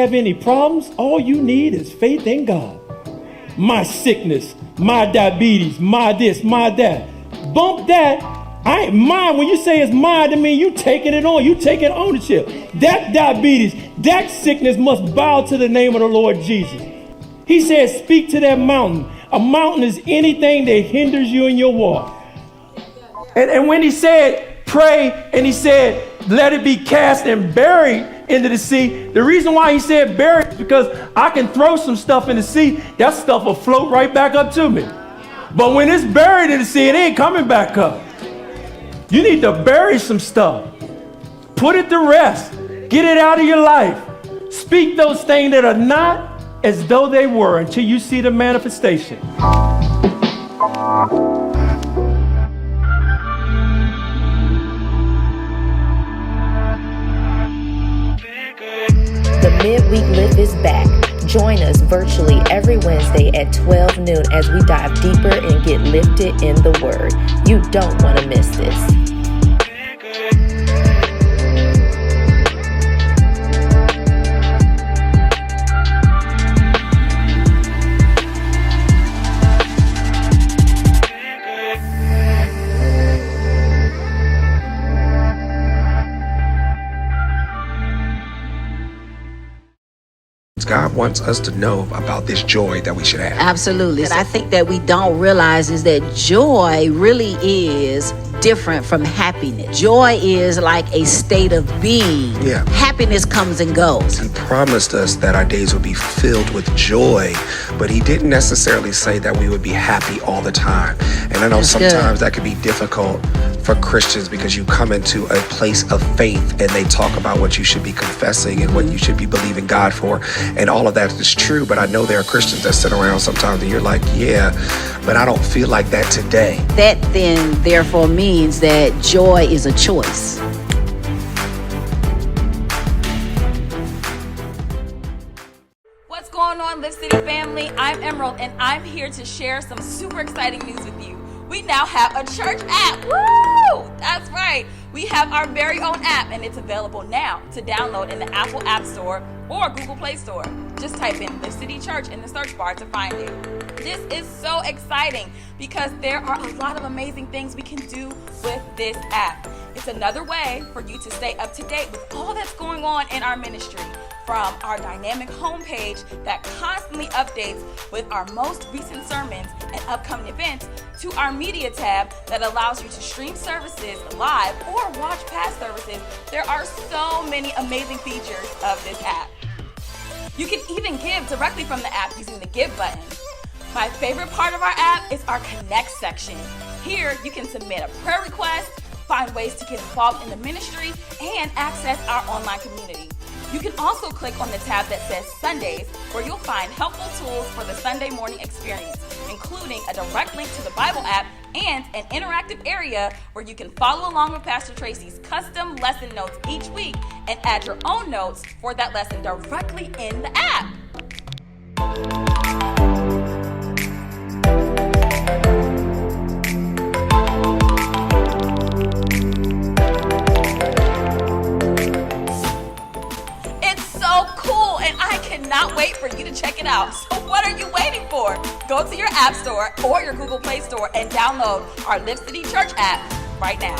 have any problems, all you need is faith in God. My sickness, my diabetes, my this, my that. Bump that. I ain't mine. When you say it's mine, that means you taking it on. You taking ownership. That diabetes, that sickness must bow to the name of the Lord Jesus. He said, speak to that mountain. A mountain is anything that hinders you in your walk. And when he said, pray, and he said, let it be cast and buried into the sea. The reason why he said buried is because I can throw some stuff in the sea. That stuff will float right back up to me. But when it's buried in the sea, it ain't coming back up. You need to bury some stuff. Put it to rest. Get it out of your life. Speak those things that are not as though they were until you see the manifestation. The Midweek Lift is back. Join us virtually every Wednesday at 12 noon as we dive deeper and get lifted in the Word. You don't want to miss this. God wants us to know about this joy that we should have. Absolutely. I think that we don't realize is that joy really is different from happiness. Joy is like a state of being. Yeah. Happiness comes and goes. He promised us that our days would be filled with joy, but he didn't necessarily say that we would be happy all the time. And I know sometimes that can be difficult for Christians because you come into a place of faith and they talk about what you should be confessing and what you should be believing God for. And all of that is true, but I know there are Christians that sit around sometimes and you're like, yeah, but I don't feel like that today. That then therefore means that joy is a choice. What's going on, Lift City family? I'm Emerald and I'm here to share some super exciting news with you. We now have a church app. Woo! That's right. We have our very own app and it's available now to download in the Apple App Store or Google Play Store. Just type in Lift City Church in the search bar to find it. This is so exciting because there are a lot of amazing things we can do with this app. It's another way for you to stay up to date with all that's going on in our ministry, from our dynamic homepage that constantly updates with our most recent sermons and upcoming events, to our media tab that allows you to stream services live or watch past services. There are so many amazing features of this app. You can even give directly from the app using the Give button. My favorite part of our app is our Connect section. Here you can submit a prayer request, find ways to get involved in the ministry, and access our online community. You can also click on the tab that says Sundays, where you'll find helpful tools for the Sunday morning experience, including a direct link to the Bible app and an interactive area where you can follow along with Pastor Tracy's custom lesson notes each week and add your own notes for that lesson directly in the app. Cannot wait for you to check it out. So what are you waiting for? Go to your App Store or your Google Play Store and download our Lift City Church app right now.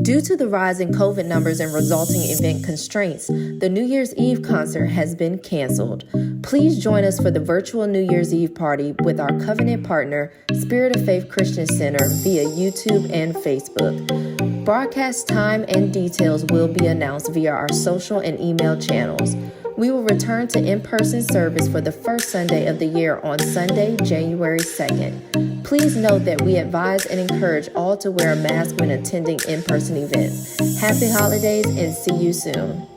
Due to the rise in COVID numbers and resulting event constraints, the New Year's Eve concert has been canceled. Please join us for the virtual New Year's Eve party with our covenant partner, Spirit of Faith Christian Center, via YouTube and Facebook. Broadcast time and details will be announced via our social and email channels. We will return to in-person service for the first Sunday of the year on Sunday, January 2nd. Please note that we advise and encourage all to wear a mask when attending in-person events. Happy holidays and see you soon.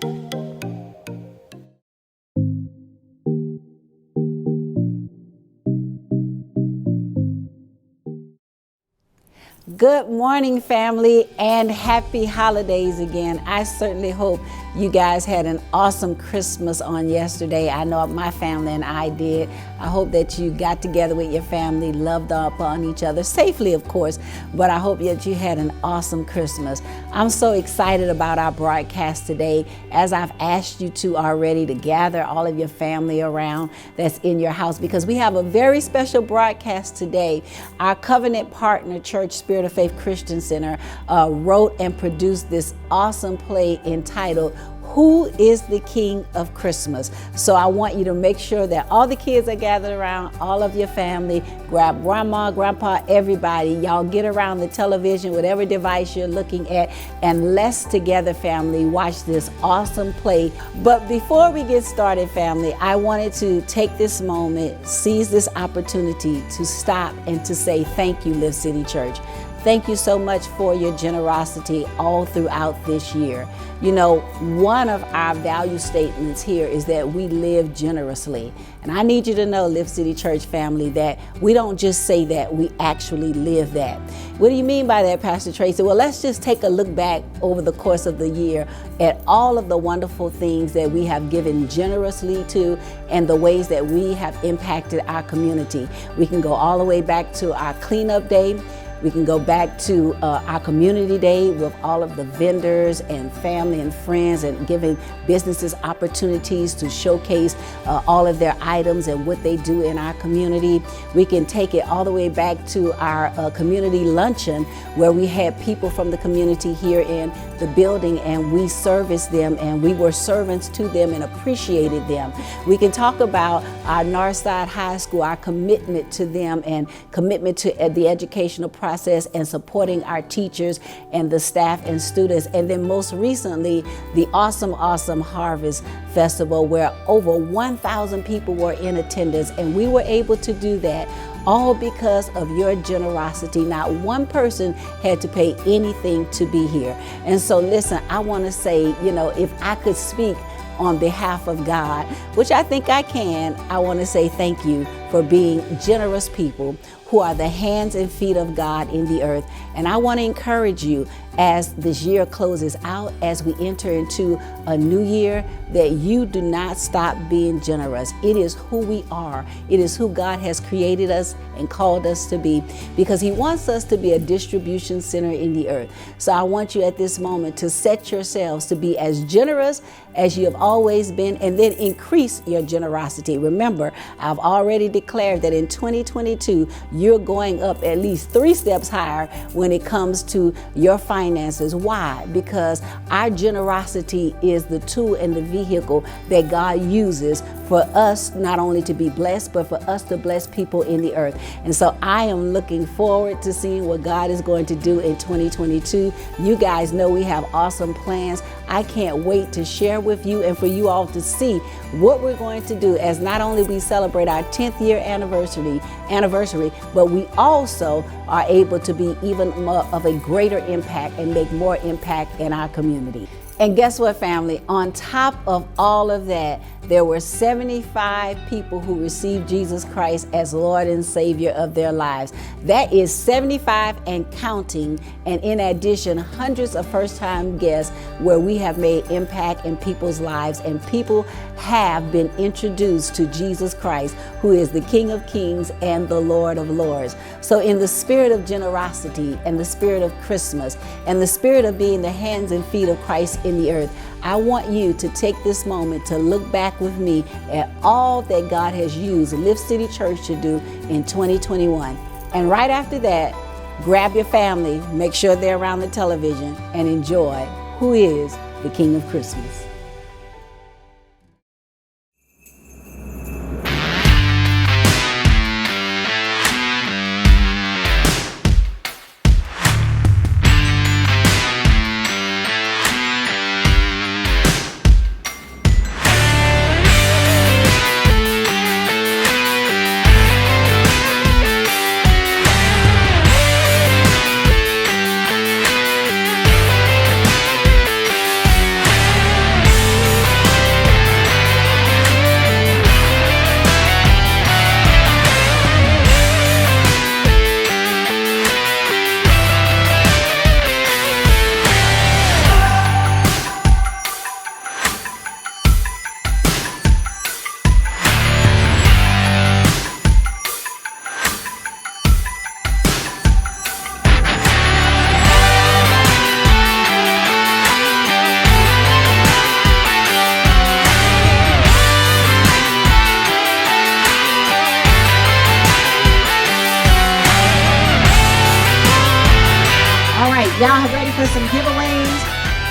Good morning, family, and happy holidays again. I certainly hope you guys had an awesome Christmas on yesterday. I know my family and I did. I hope that you got together with your family, loved up on each other, safely, of course, but I hope that you had an awesome Christmas. I'm so excited about our broadcast today, as I've asked you to already, to gather all of your family around that's in your house, because we have a very special broadcast today. Our covenant partner, Church Spirit of Faith Christian Center, wrote and produced this awesome play entitled Who is the King of Christmas? So I want you to make sure that all the kids are gathered around, all of your family, grab grandma, grandpa, everybody. Y'all get around the television, whatever device you're looking at, and let's together, family, watch this awesome play. But before we get started, family, I wanted to take this moment, seize this opportunity to stop and to say thank you, Lift City Church. Thank you so much for your generosity all throughout this year. You know, one of our value statements here is that we live generously. And I need you to know, Lift City Church family, that we don't just say that, we actually live that. What do you mean by that, Pastor Tracy? Well, let's just take a look back over the course of the year at all of the wonderful things that we have given generously to and the ways that we have impacted our community. We can go all the way back to our cleanup day. We can go back to our community day with all of the vendors and family and friends, and giving businesses opportunities to showcase all of their items and what they do in our community. We can take it all the way back to our community luncheon, where we had people from the community here in the building and we serviced them and we were servants to them and appreciated them. We can talk about our Northside High School, our commitment to them and commitment to the educational process and supporting our teachers and the staff and students. And then most recently, the awesome Harvest Festival, where over 1,000 people were in attendance, and we were able to do that all because of your generosity. Not one person had to pay anything to be here. And so listen, I want to say, you know, if I could speak on behalf of God, which I think I can, I want to say thank you for being generous people who are the hands and feet of God in the earth. And I want to encourage you as this year closes out, as we enter into a new year, that you do not stop being generous. It is who we are. It is who God has created us and called us to be, because He wants us to be a distribution center in the earth. So I want you at this moment to set yourselves to be as generous as you have always been, and then increase your generosity. Remember, I've already declared that in 2022, you're going up at least 3 steps higher when it comes to your finances. Why? Because our generosity is the tool and the vehicle that God uses for us not only to be blessed, but for us to bless people in the earth. And so I am looking forward to seeing what God is going to do in 2022. You guys know we have awesome plans. I can't wait to share with you and for you all to see what we're going to do, as not only we celebrate our 10th year anniversary, but we also are able to be even more of a greater impact and make more impact in our community. And guess what, family? On top of all of that, there were 75 people who received Jesus Christ as Lord and Savior of their lives. That is 75 and counting. And in addition, hundreds of first-time guests where we have made impact in people's lives, and people have been introduced to Jesus Christ, who is the King of Kings and the Lord of Lords. So in the spirit of generosity and the spirit of Christmas and the spirit of being the hands and feet of Christ in the earth, I want you to take this moment to look back with me at all that God has used Lift City Church to do in 2021. And right after that, Grab your family, make sure they're around the television, and enjoy Who is the King of Christmas? Y'all ready for some giveaways?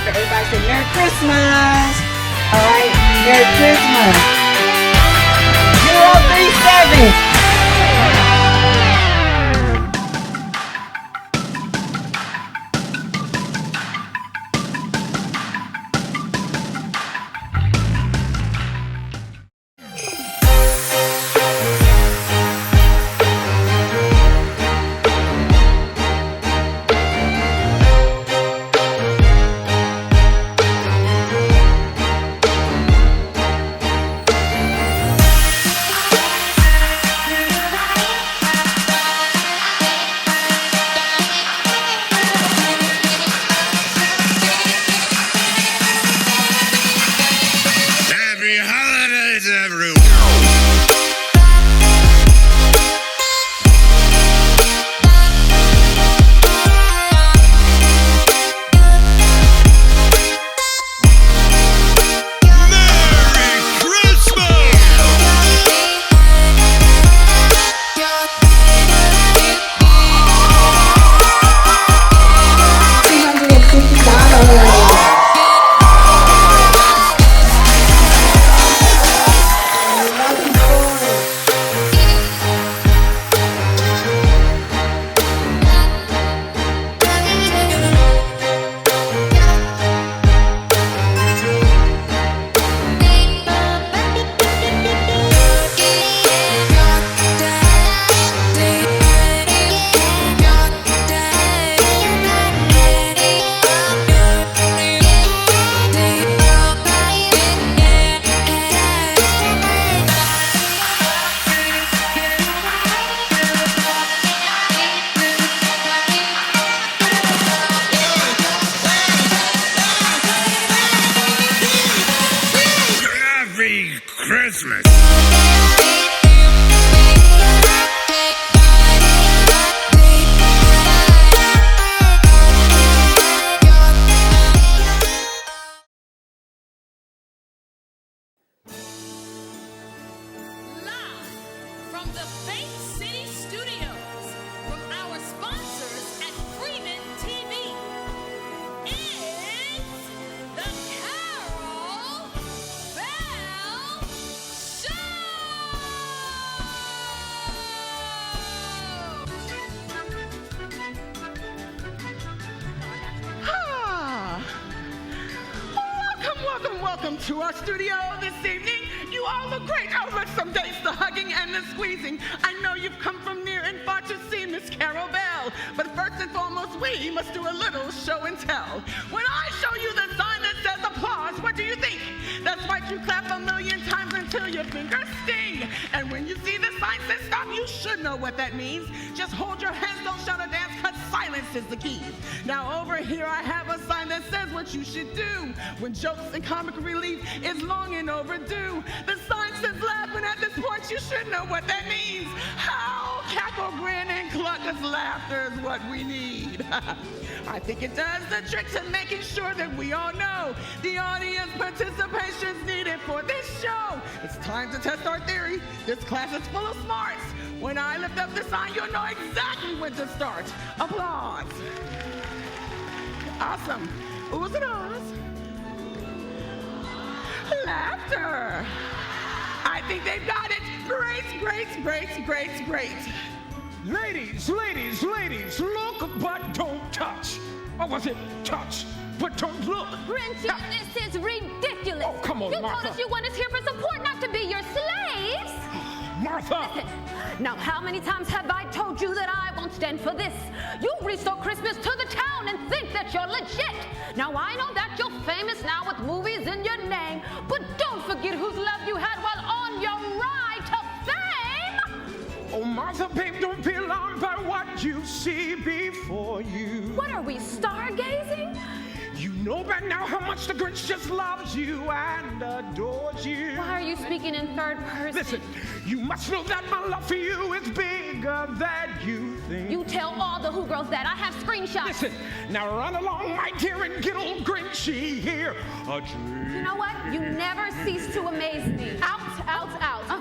Everybody say Merry Christmas. All right, Merry Christmas. 037. Christmas. From the Bank City Studios, from our sponsors at Freeman TV, it's the Carol Bell Show! Welcome to our studio this evening. You all look great. Oh, look, some dates, the hugging and the squeezing. I know you've come from near and far to see Miss Carol Bell. But first and foremost, we must do a little show and tell. When I show you the sign that says applause, what do you think? That's right, you clap a million times until your fingers sting. And when you see the sign says stop, you should know what that means. Just hold your hands, don't shout or dance, cause silence is the key. Now over here I have a sign that says what you should do when jokes and comic relief is long and overdue. The sign says laughing at this point, you should know what that means. Howl, cackle, grin, and cluck, cause laughter is what we need. I think it does the trick to making sure that we all know the audience participation is needed for this show. It's time to test our theory. This class is full of smarts. When I lift up the sign, you'll know exactly when to start. Applause. Awesome. Oohs and ahs. Laughter. I think they've got it. Great, great, great, great, great. Ladies, ladies, ladies, look but don't touch. Or was it touch but don't look? Grinchy, this is ridiculous. Oh, come on, you Martha. told us you want us here for support, not to be your slaves. Martha! Listen, now how many times have I told you that I won't stand for this? You restore Christmas to the town and think that you're legit. Now I know that you're famous now with movies in your name, but don't forget whose love you had while on your ride to fame. Oh, Martha, babe, don't be alarmed by what you see before you. What are we, stargazing? You know by now how much the Grinch just loves you and adores you. Why are you speaking in third person? Listen, you must know that my love for you is bigger than you think. You tell all the Who girls that. I have screenshots. Listen, now run along, my dear, and get old Grinchy here a treat. You know what? You never cease to amaze me. Out.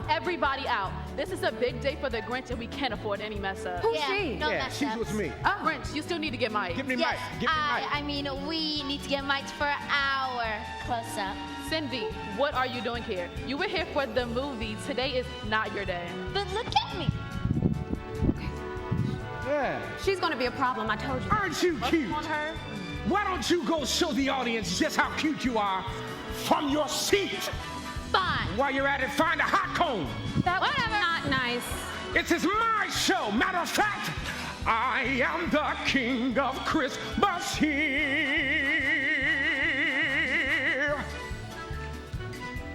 Everybody out. This is a big day for the Grinch and we can't afford any mess up. Who's she? No Yeah, she's with me. Grinch, you still need to get Mike. Give me Mike. Give me Mike. I mean, we need to get mics for our close-up. Cindy, what are you doing here? You were here for the movie. Today is not your day. But look at me. Yeah. She's gonna be a problem, I told you. Aren't you cute? On her? Why don't you go show the audience just how cute you are from your seat? Fine. While you're at it, find a hot comb. That was not nice. It is my show. Matter of fact, I am the king of Christmas here.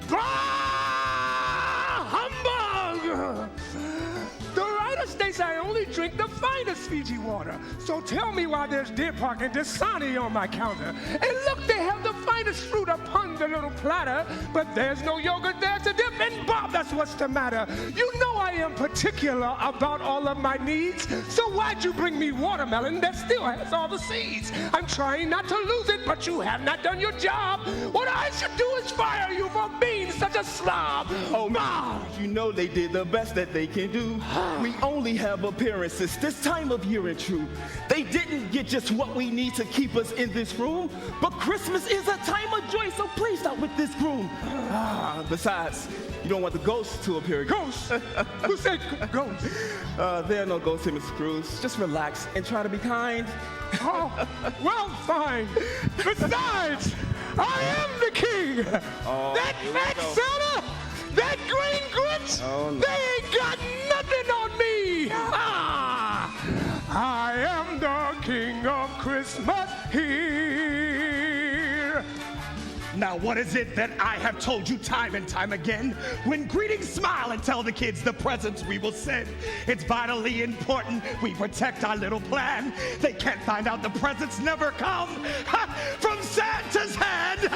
Ah, humbug! The writer states I only drink the finest Fiji water. So tell me why there's Deer Park and Dasani on my counter. And look, they have the finest fruit upon the little platter. But there's no yogurt there to dip. And Bob, that's what's the matter. You know I am particular about all of my needs. So why'd you bring me watermelon that still has all the seeds? I'm trying not to lose it, but you have not done your job. What I should do is fire you for being such a slob. Oh, Bob, you know they did the best that they can do. We only have appearances this time of year and true. They didn't get just what we need to keep us in this room, but Christmas is a time of joy, so please stop with this groom. Besides, you don't want the ghosts to appear again. Ghosts? Who said ghosts? There are no ghosts here, Mr. Cruz. Just relax and try to be kind. Oh, well, fine. Besides, I am the king. That fat Santa, that green Grinch, they ain't got nothing on me. I am the king of Christmas here. Now, what is it that I have told you time and time again? When greetings, smile and tell the kids the presents we will send. It's vitally important we protect our little plan. They can't find out the presents never come from Santa's hand.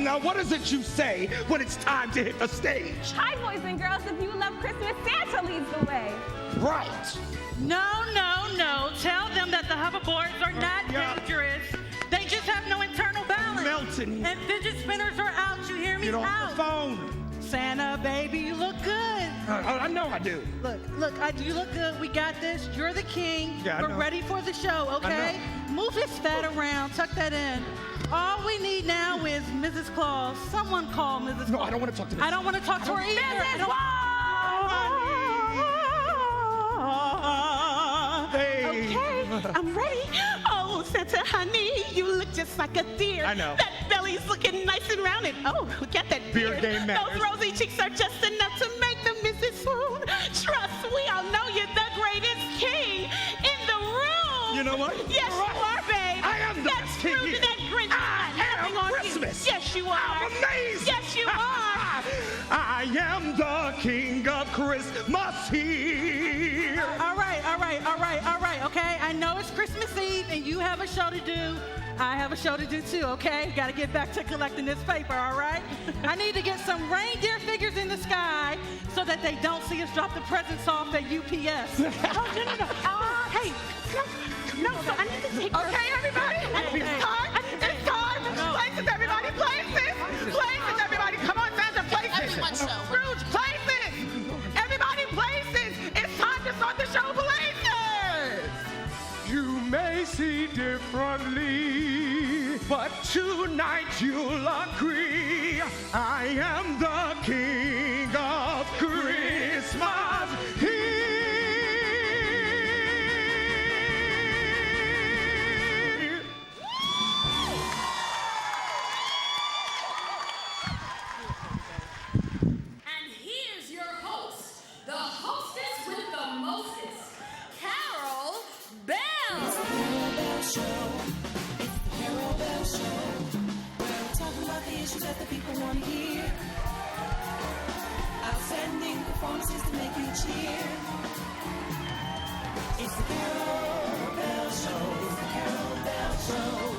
Now, what is it you say when it's time to hit the stage? Hi, boys and girls. If you love Christmas, Santa leads the way. Right. No. Tell them that the hoverboards are not dangerous. They just have no internal balance. Melton. And fidget spinners are out. You hear me? Get off out. the phone. Santa, baby, you look good. I know I do. Look, you look good. We got this. You're the king. Yeah, We're ready for the show, okay? Move his fat around. Tuck that in. All we need now is Mrs. Claus. Someone call Mrs. Claus. No, I don't want to talk to Mrs. I don't want to talk to her either. Mrs. Hey. Okay, I'm ready. Oh, Santa, honey, you look just like a deer. I know. That belly's looking nice and rounded. Oh, we got that Beard game matters. Those rosy cheeks are just enough to make the missus swoon. Trust, we all know you're the greatest king in the room. You know what? Yes, you are, babe. I am the best king true here. to that Grinch. I am Christmas. Yes, you are. I'm amazing. Yes, you are. I am the king of Christmas here. All right, okay? I know it's Christmas Eve and you have a show to do. I have a show to do too, okay? Got to get back to collecting this paper, all right? I need to get some reindeer figures in the sky so that they don't see us drop the presents off at UPS. No. Hey, no, so I need to take Okay, everybody. It's time. Places, everybody. Places, everybody. Come on, Santa, places. Everyone show. Scrooge, places. Everybody, places. differently. But tonight you'll agree, I am the King of Christmas Eve. And here's your host, the hostess with the mostest, Carol Bell. It's the Carol Bell Show. It's the Carol Bell Show. Where we're talking about the issues that the people want to hear. Outstanding performances to make you cheer. It's the Carol Bell Show. It's the Carol Bell Show.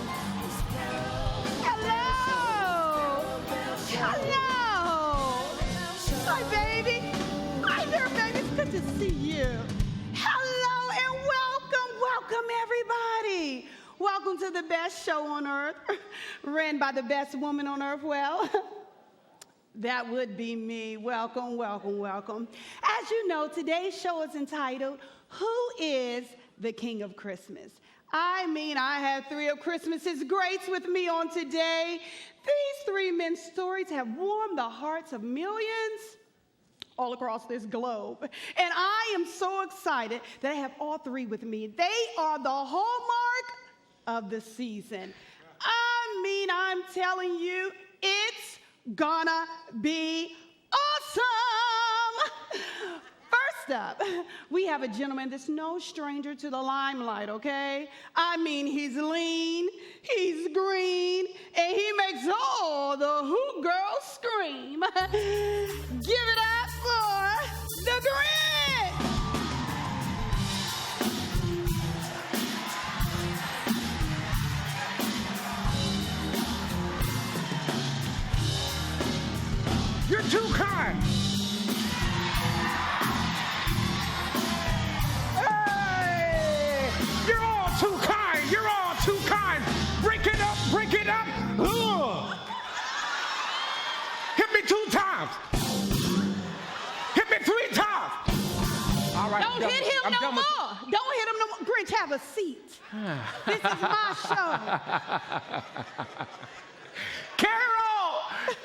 It's the Carol Bell Show. Hello. Hi, baby. Hi there, baby. It's good to see you. Hello and welcome, everybody. Welcome to the best show on earth, ran by the best woman on earth. Well, that would be me. Welcome. As you know, today's show is entitled, Who is the King of Christmas? I mean, I have three of Christmas's greats with me on today. These three men's stories have warmed the hearts of millions all across this globe. And I am so excited that I have all three with me. They are the hallmark of the season. I mean, I'm telling you, it's gonna be awesome. First up, we have a gentleman that's no stranger to the limelight, okay? I mean, he's lean, he's green, and he makes all the Who girls scream. Give it up for the Grinch! You're too kind. Hey! You're all too kind. You're all too kind. Break it up. Ugh. Hit me 2 times. Hit me 3 times. All right. Don't hit him no more. Don't hit him no more. Grinch, have a seat. This is my show.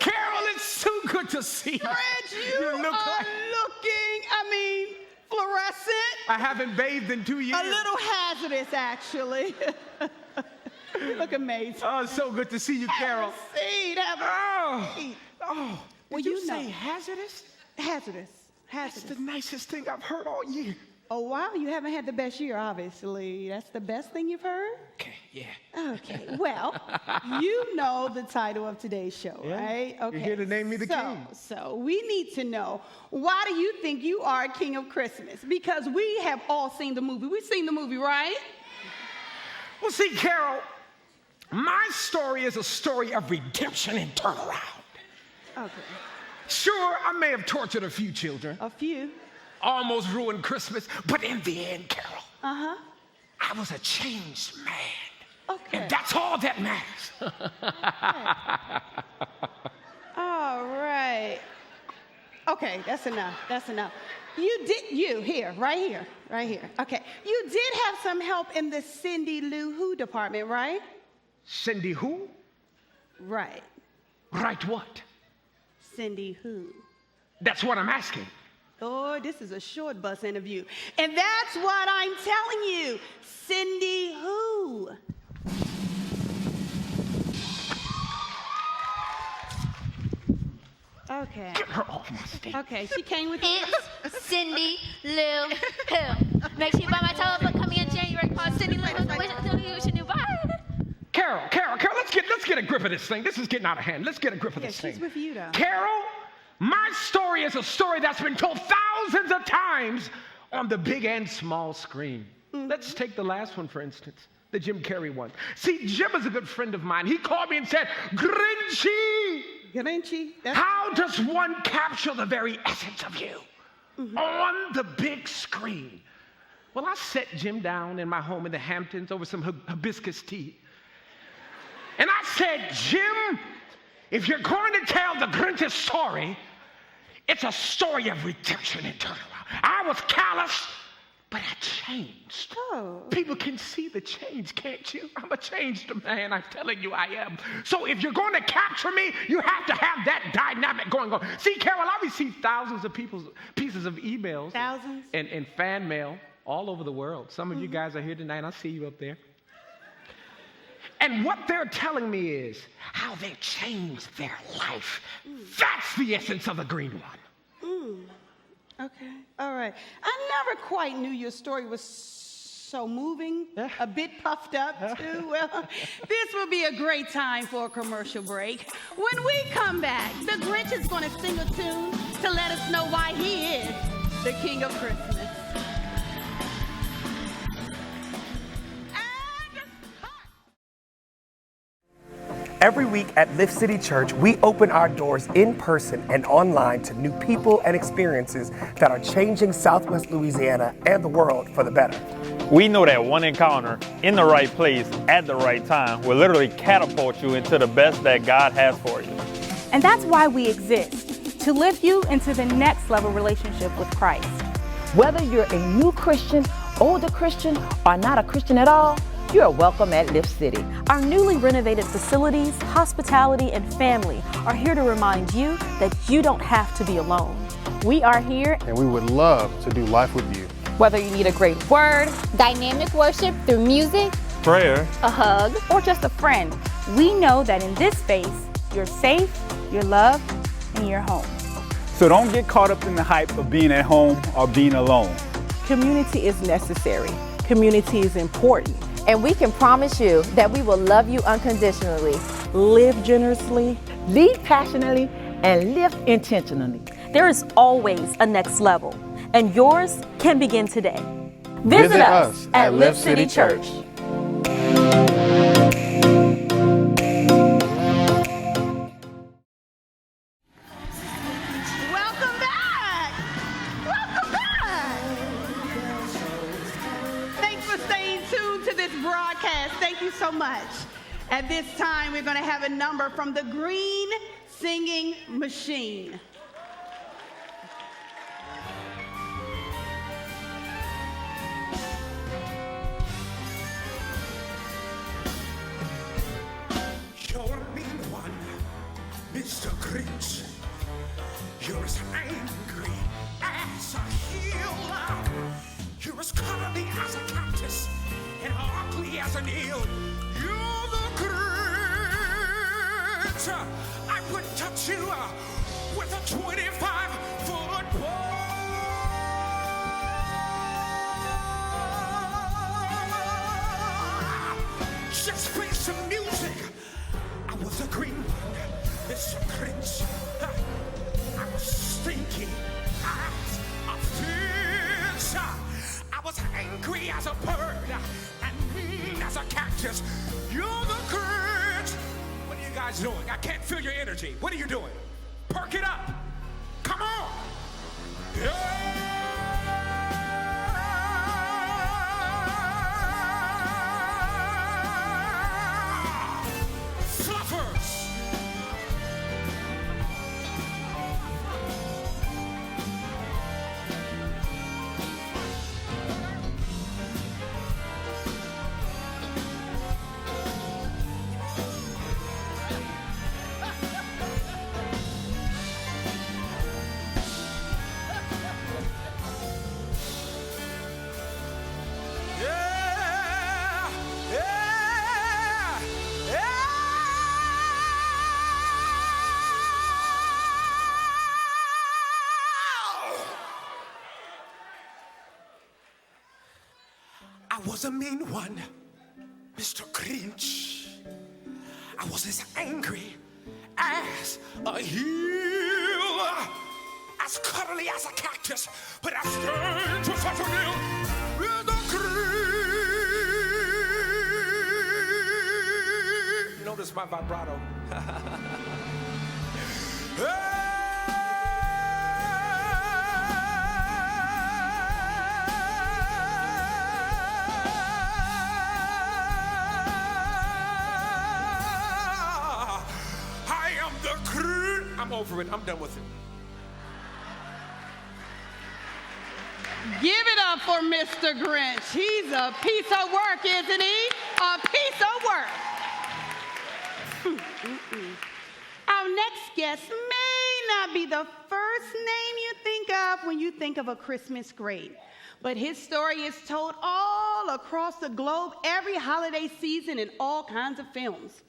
Carol, it's too good to see you. Grinch, you are looking, fluorescent. I haven't bathed in 2 years. A little hazardous, actually. You look amazing. Oh, it's so good to see you, Carol. Have a seat. Oh. Well, Did you say hazardous? Hazardous. That's the nicest thing I've heard all year. Oh, wow. You haven't had the best year, obviously. That's the best thing you've heard? Okay, yeah. Okay, well, you know the title of today's show, right? Okay. You're here to name me the king. So we need to know, why do you think you are King of Christmas? Because we have all seen the movie. We've seen the movie, right? Well, see, Carol, my story is a story of redemption and turnaround. Okay. Sure, I may have tortured a few children. A few. Almost ruined Christmas, but in the end, Carol, I was a changed man. Okay. And that's all that matters. All right. Okay, that's enough. Right here. Okay. You did have some help in the Cindy Lou Who department, right? Cindy who? Right. Right what? Cindy Who. That's what I'm asking. Oh, this is a short bus interview. And that's what I'm telling you. Cindy Who. Okay. Get her off my stage. Okay, she came with you. It's Cindy Lou Who. Make sure you buy my telephone coming in January. Call Cindy Lou Who. Carol, let's get a grip of this thing. This is getting out of hand. Let's get a grip of this thing. She's with you, though. Carol, my story is a story that's been told thousands of times on the big and small screen. Let's take the last one, for instance, the Jim Carrey one. See, Jim is a good friend of mine. He called me and said, Grinchy, how does one capture the very essence of you on the big screen? Well, I set Jim down in my home in the Hamptons over some hibiscus tea. And I said, Jim, if you're going to tell the Grinch's story, it's a story of redemption and turnaround. I was callous, but I changed. Oh. People can see the change, can't you? I'm a changed man, I'm telling you I am. So if you're going to capture me, you have to have that dynamic going on. See, Carol, I received thousands of pieces of emails. Thousands? And fan mail all over the world. Some of you guys are here tonight. I see you up there. And what they're telling me is how they changed their life. That's the essence of the green one. Okay, all right. I never quite knew your story was so moving, a bit puffed up too. Well, this will be a great time for a commercial break. When we come back, the Grinch is going to sing a tune to let us know why he is the King of Christmas. Every week at Lift City Church, we open our doors in person and online to new people and experiences that are changing Southwest Louisiana and the world for the better. We know that one encounter in the right place at the right time will literally catapult you into the best that God has for you. And that's why we exist, to lift you into the next level relationship with Christ. Whether you're a new Christian, older Christian, or not a Christian at all, you are welcome at Lift City. Our newly renovated facilities, hospitality, and family are here to remind you that you don't have to be alone. We are here, and we would love to do life with you. Whether you need a great word, dynamic worship through music, prayer, a hug, or just a friend, we know that in this space, you're safe, you're loved, and you're home. So don't get caught up in the hype of being at home or being alone. Community is necessary. Community is important. And we can promise you that we will love you unconditionally. Live generously, lead passionately, and live intentionally. There is always a next level, and yours can begin today. Visit us at Lift City Church. Welcome back. Welcome back. Thanks for staying tuned to this broadcast. Thank you so much. At this time, we're going to have a number from the Green Singing Machine. You're a mean one, Mr. Grinch. You're as angry as a heel. You're as cuddly as a cactus and ugly as an eel. You're the Grinch. I wouldn't touch you with a 25-foot pole. Just play some music. I was a green one, Mr. Grinch. I was stinky as a fish. I was angry as a bird and mean as a cactus. You're the Grinch. What are you guys doing? I can't feel your energy. What are you doing? Perk it up. Come on. Yeah. Fluffers. I was a mean one, Mr. Grinch. I was as angry as a heel, as cuddly as a cactus, but I stand to fulfill with a Grinch. Notice my vibrato. I'm over it. I'm done with it. Give it up for Mr. Grinch. He's a piece of work, isn't he? A piece of work. Our next guest may not be the first name you think of when you think of a Christmas great, but his story is told all across the globe every holiday season in all kinds of films.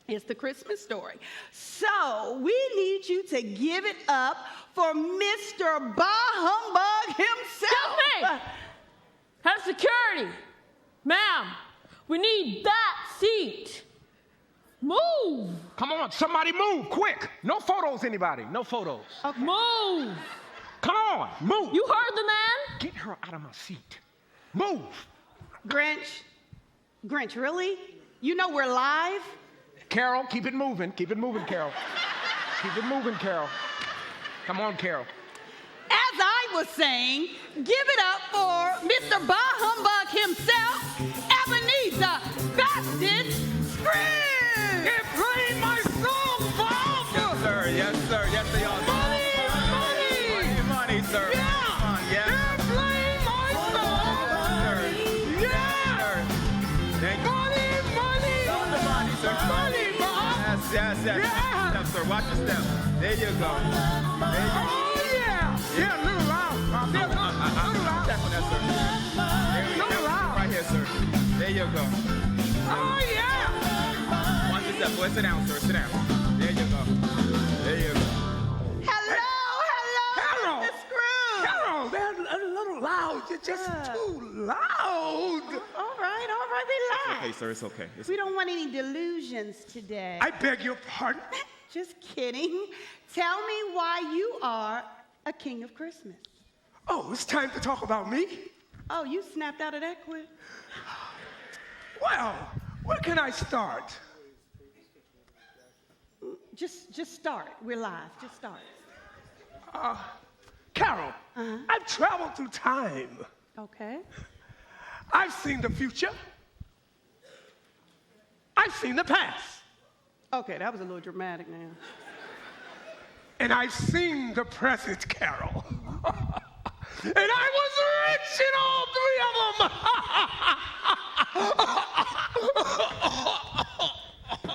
It's the Christmas story. So we need you to give it up for Mr. Bah Humbug himself. Excuse me! Head of security. Ma'am, we need that seat. Move! Come on, somebody move, quick. No photos, anybody. No photos. Okay. Move! Come on, move. You heard the man? Get her out of my seat. Move. Grinch, really? You know we're live? Carol, keep it moving. Keep it moving, Carol. Keep it moving, Carol. Come on, Carol. As I was saying, give it up for Mr. Bah Humbug himself, Ebenezer Basket Scrooge. It played my song, Bob. Yes, sir. Yes, sir. Yes, they are. Money, sir. Yeah. It played my song. Sir. Yeah. Sir. Thank you. Money. Sir. Money, Bob. Yes. Yeah. Step, sir. Watch your step. There you go. Oh, yeah. Yeah, a little loud. Little loud. Step on that, sir. Little loud. Right here, sir. There you go. Oh, yeah. Watch your step. Boy, sit down, sir. Sit down. There you go. There you go. Hello, Mr. Scrooge. Carol, they're a little loud. You're just too loud. All right, relax. Okay, sir. It's okay. We don't want any delusions today. I beg your pardon? Just kidding. Tell me why you are a king of Christmas. Oh, it's time to talk about me? Oh, you snapped out of that quick? Well, where can I start? Just start. We're live. Just start. Carol, I've traveled through time. Okay. I've seen the future. I've seen the past. Okay, that was a little dramatic now. And I've seen the present, Carol. And I was rich in all three of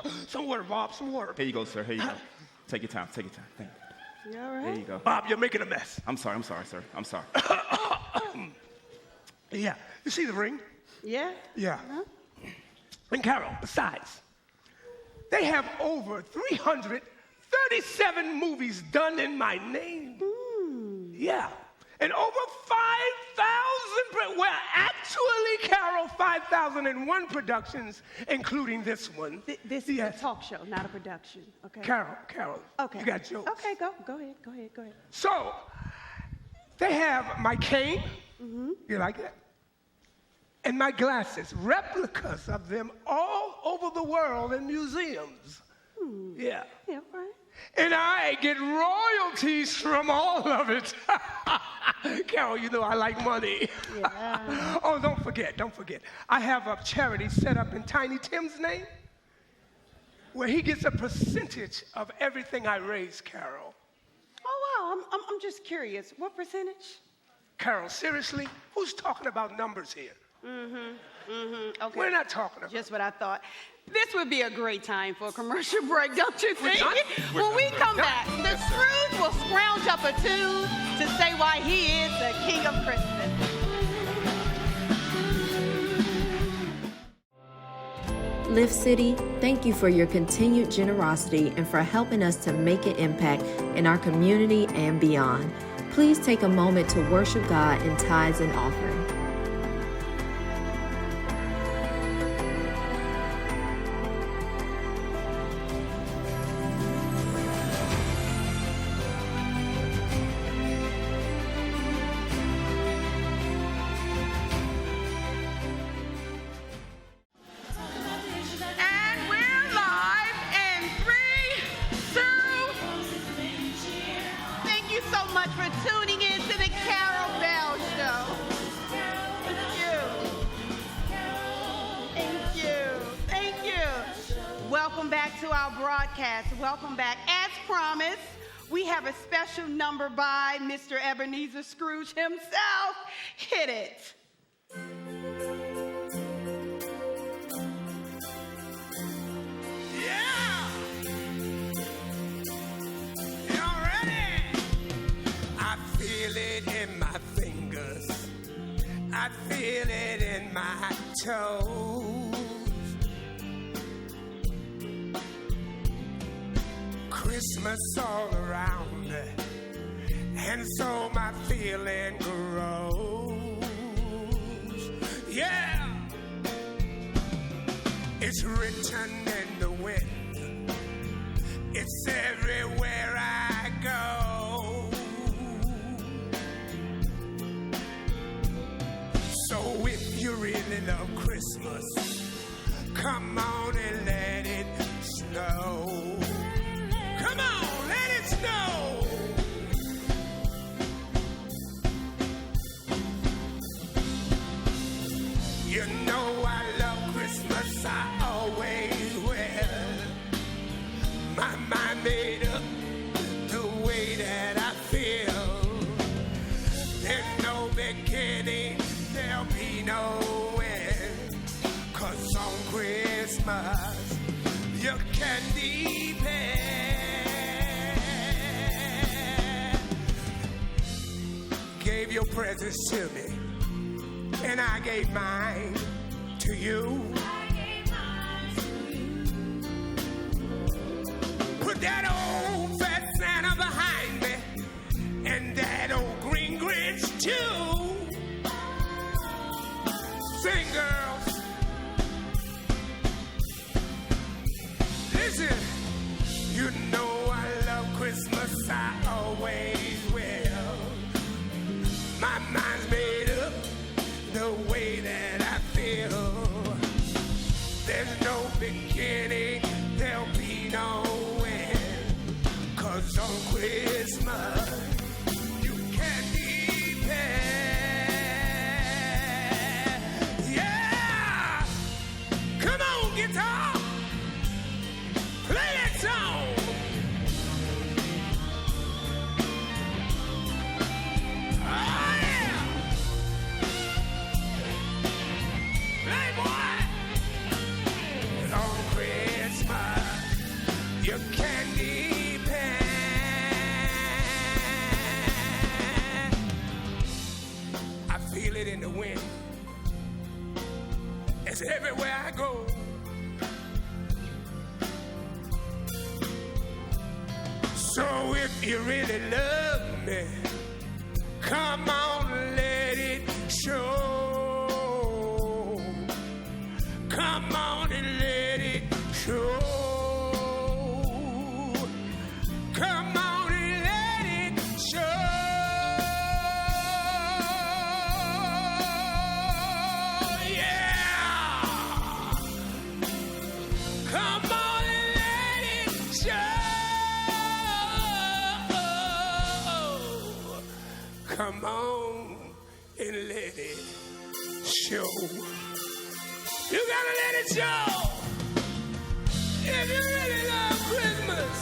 them. Some water, Bob, some water. Here you go, sir. Here you go. Take your time. Take your time. Thank you. You all right? There you go. Bob, you're making a mess. I'm sorry, sir. I'm sorry. Yeah. You see the ring? Yeah? Yeah. And Carol, besides, they have over 337 movies done in my name. Yeah. And over 5,000, well, actually, Carol, 5,001 productions, including this one. This is a talk show, not a production. Okay. Carol, okay. You got jokes. Okay, go ahead. So, they have my cane. You like that? And my glasses, replicas of them all over the world in museums. Yeah. Yeah, right. And I get royalties from all of it. Carol, you know I like money. Yeah. Oh, don't forget. I have a charity set up in Tiny Tim's name where he gets a percentage of everything I raise, Carol. Oh, wow. I'm just curious. What percentage? Carol, seriously? Who's talking about numbers here? Okay. We're not talking about just what I thought. This would be a great time for a commercial break, don't you think? When we come back, the Scrooge will scrounge up a tune to say why he is the king of Christmas. Lift City, thank you for your continued generosity and for helping us to make an impact in our community and beyond. Please take a moment to worship God in tithes and offering. Welcome back. As promised, we have a special number by Mr. Ebenezer Scrooge himself. Hit it. Yeah! Y'all ready? I feel it in my fingers. I feel it in my toes. Christmas all around, and so my feeling grows. Yeah, it's written in the wind. It's everywhere I go. So if you really love Christmas, come on and let it snow. Come on, let it snow. You know I love Christmas, I always will. My mind made up the way that I feel. There's no beginning, there'll be no end. 'Cause on Christmas, you can depend. Gave your presents to me, and I gave mine to you. Put that old fat Santa behind me, and that old green Grinch too. Sing, girls. Listen, you know I love Christmas, I always will. My mind's made up the way that I feel. There's no beginning, there'll be no end. 'Cause on Christmas, you can depend. Yeah! Come on, guitar! Play that song! You can depend. I feel it in the wind. It's everywhere I go. So if you really love me, come on, let it show. Come on and let it show. Come on and let it show. Yeah. Come on and let it show. Come on and let it show. You gotta let it show. If you really love Christmas,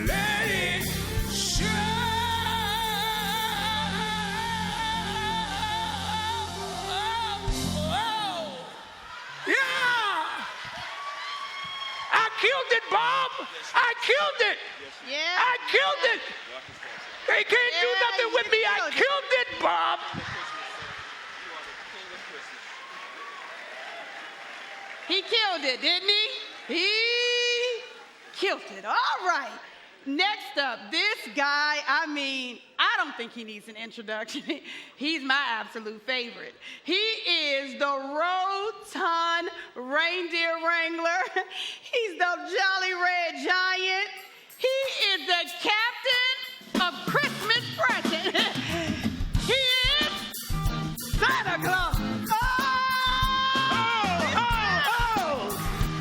let it show. Yeah! I killed it, Bob. I killed it. Yeah. I killed it. They can't do nothing with me. I killed it, Bob. He killed it, didn't he? He killed it. All right. Next up, this guy, I mean, I don't think he needs an introduction. He's my absolute favorite. He is the Rotund Reindeer Wrangler. He's the Jolly Red Giant. He is the captain of Christmas present. He is Santa Claus.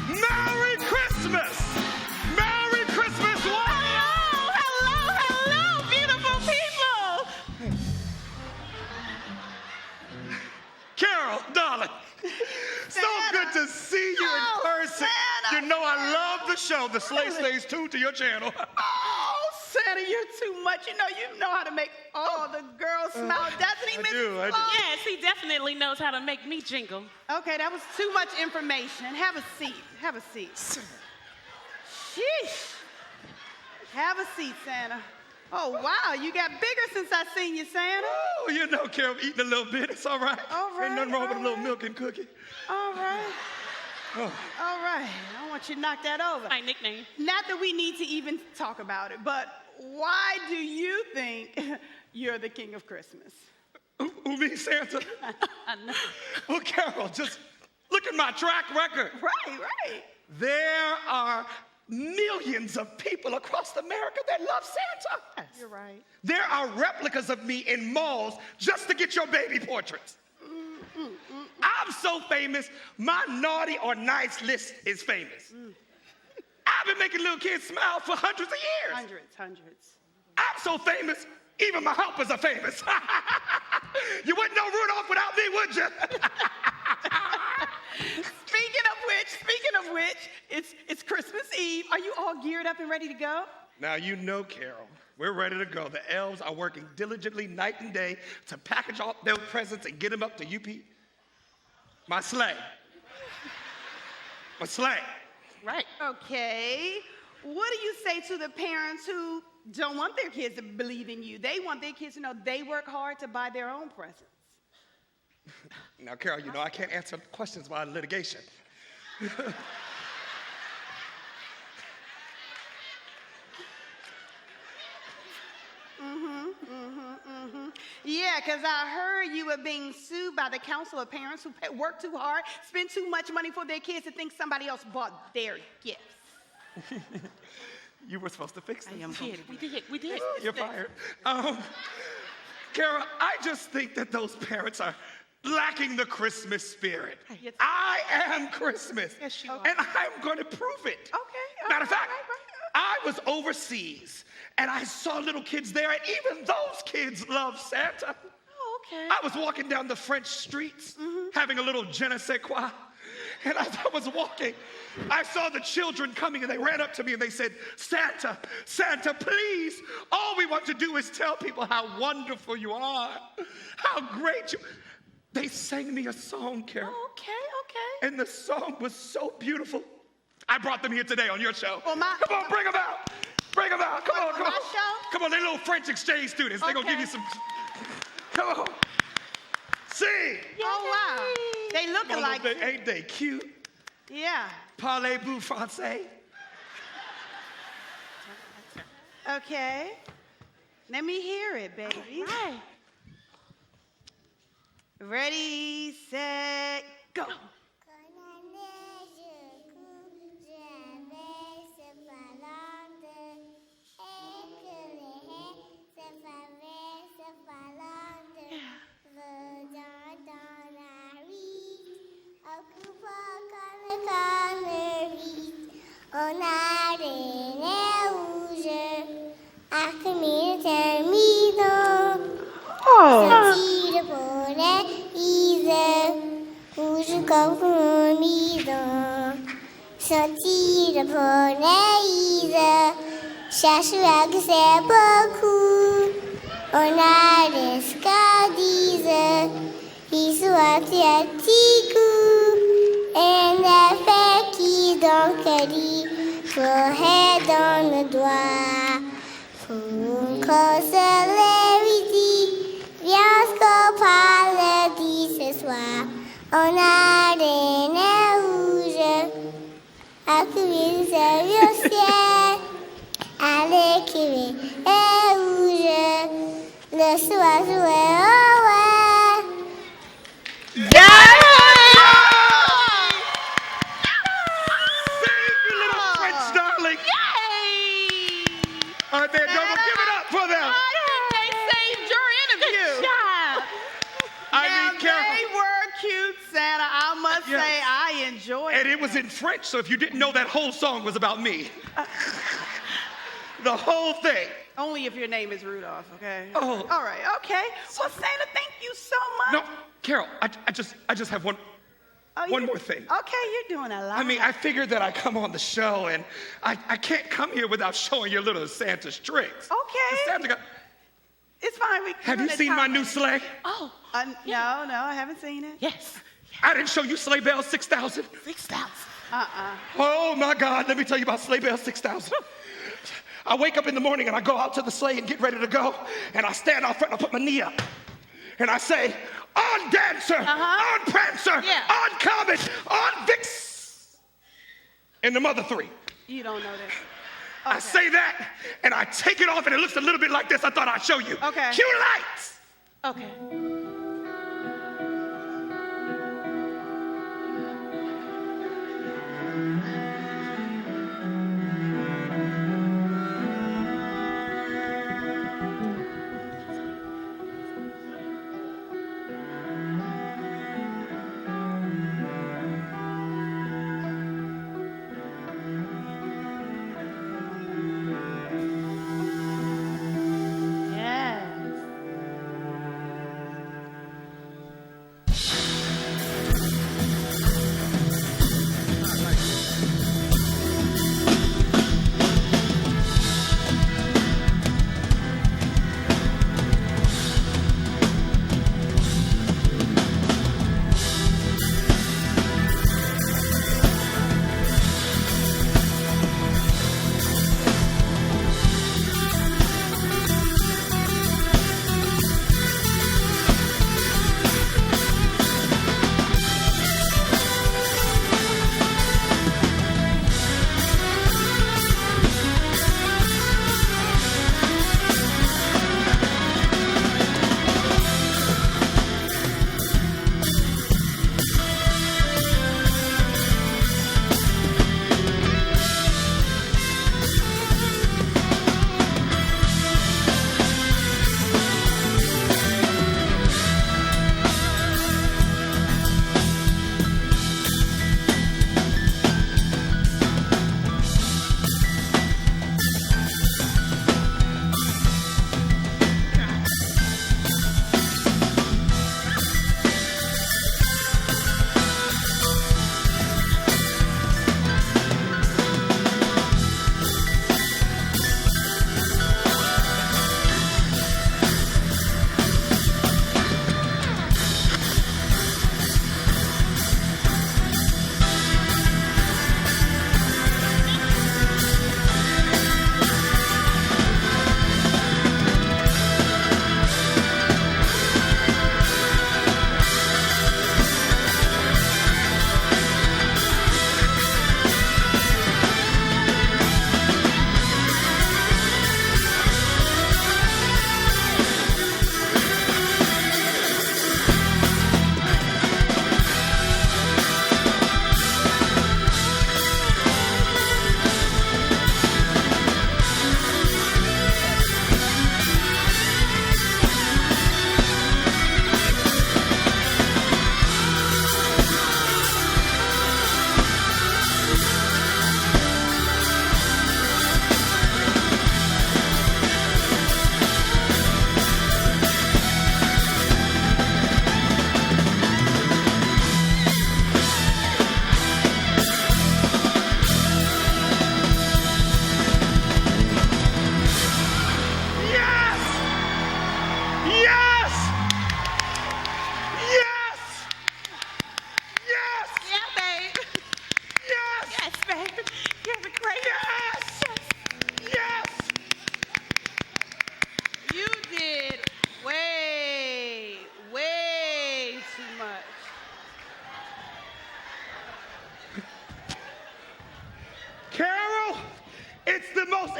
Merry Christmas! Merry Christmas! Hello, beautiful people! Carol, darling, so good to see you in person. Santa. You know I love the show. show. The sleigh stays tuned to your channel. Oh, Santa, you're too much. You know how to make all the girls smile, doesn't he, Mrs. I do. Claus? Yes, he definitely knows how to make me jingle. Okay, that was too much information. Have a seat. Have a seat. Sheesh. Have a seat, Santa. Oh, wow, you got bigger since I seen you, Santa. Oh, you know, Carol, eating a little bit. It's all right. All right. Ain't nothing wrong with a little milk and cookie. All right. Oh. All right. I don't want you to knock that over. My nickname. Not that we need to even talk about it, but why do you think you're the king of Christmas? Who me, Santa? I know. Well, Carol, just look at my track record. Right. There are millions of people across America that love Santa. Yes. You're right. There are replicas of me in malls just to get your baby portraits. I'm so famous, my naughty or nice list is famous. I've been making little kids smile for hundreds of years. Hundreds. I'm so famous, even my helpers are famous. You wouldn't know Rudolph without me, would you? Speaking of which, it's Christmas Eve. Are you all geared up and ready to go? Now, you know, Carol, we're ready to go. The elves are working diligently night and day to package all their presents and get them up to UP. My sleigh. Right. Okay. What do you say to the parents who don't want their kids to believe in you? They want their kids to know they work hard to buy their own presents. Now, Carol, you know I can't answer questions about litigation. Yeah, because I heard you were being sued by the council of parents who work too hard, spend too much money for their kids, to think somebody else bought their gifts. You were supposed to fix this. I am kidding. We did. You're fired. Carol, I just think that those parents are lacking the Christmas spirit. Yes. I am Christmas. Yes, you are. And I'm going to prove it. Okay. Matter of fact, I was overseas and I saw little kids there, and even those kids love Santa. Oh, okay. I was walking down the French streets having a little je ne sais quoi. And as I was walking, I saw the children coming, and they ran up to me and they said, Santa, Santa, please, all we want to do is tell people how wonderful you are, how great you. They sang me a song, Carol. Okay. And the song was so beautiful. I brought them here today on your show. Well, Come on, bring them out. Bring them out. Come on. My show? Come on, they're little French exchange students. They're going to give you some. Come on. Sing. Oh, wow. They look alike. Ain't they cute? Yeah. Parlez-vous français? Okay. Let me hear it, baby. Right. Ready, set, go. On a des rouges, à combien de midons, sortir pour les rouge comme un midon, sortir pour les cherche que c'est beaucoup, on a des scadises, ils sont à petit coup, et un effet qui donc dit, fourré dans le doigt, pour cause les viens qu'on parle ce soir, on a des nez rouges, à courir au ciel, à l'écrire est rouge, le soir joué au ouais. All right, there, Dover, give it up for them. I think they saved your interview. They were cute, Santa. I must say, I enjoyed it. And it was in French, so if you didn't know, that whole song was about me. The whole thing. Only if your name is Rudolph, okay? Oh. All right, okay. Well, Santa, thank you so much. No, Carol, I just have one. One more thing. Okay, you're doing a lot. I mean, I figured that I come on the show, and I can't come here without showing you a little of Santa's tricks. Okay. Santa got... It's fine. Have you seen my new sleigh? Oh. No, I haven't seen it. Yes. I didn't show you Sleigh Bell 6000. 6,000. Oh, my God. Let me tell you about Sleigh Bell 6000. I wake up in the morning, and I go out to the sleigh and get ready to go, and I stand out front, and I put my knee up, and I say, on Dancer, on Prancer, on Comet, on Vix, and the mother three. You don't know that. I say that, and I take it off, and it looks a little bit like this. I thought I'd show you. Okay. Cue lights. Okay.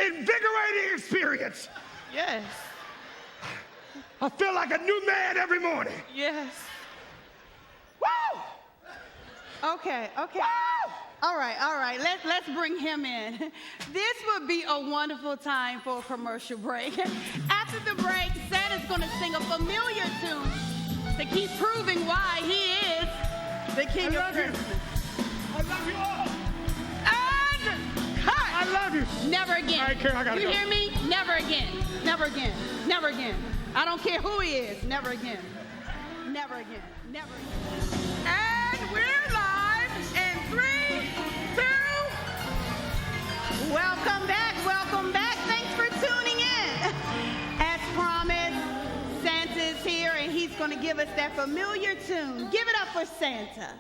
invigorating experience. Yes. I feel like a new man every morning. Yes. Woo! Okay. Woo! All right. Let's bring him in. This would be a wonderful time for a commercial break. After the break, Santa's going to sing a familiar tune to keep proving why he is the king of Christmas. I love you all. And cut. I love you. Never again. I gotta you go. hear me? Never again. Never again. Never again. I don't care who he is. Never again. Never again. Never again. And we're live. Welcome back, welcome back. Thanks for tuning in. As promised, Santa is here and he's going to give us that familiar tune. Give it up for Santa.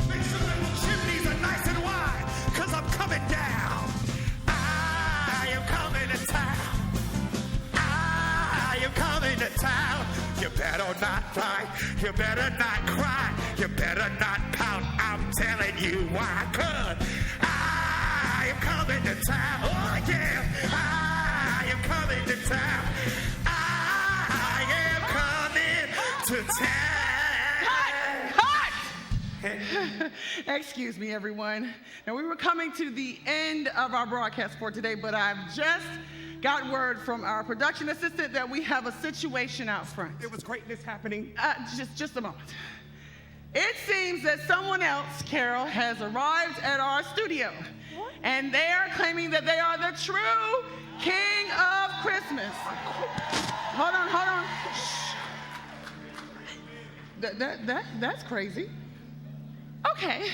Make sure that the chimneys are nice and wide, 'cause I'm coming down. I am coming to town. I am coming to town. You better not fight. You better not cry. You better not pout. I'm telling you why. 'Cause I am coming to town. Oh, yeah. I am coming to town. I am coming to town. Excuse me, everyone. Now, we were coming to the end of our broadcast for today, but I've just got word from our production assistant that we have a situation out front. There was greatness happening. Just a moment. It seems that someone else, Carol, has arrived at our studio. What? And they are claiming that they are the true king of Christmas. Hold on. Shh. That's crazy. Okay.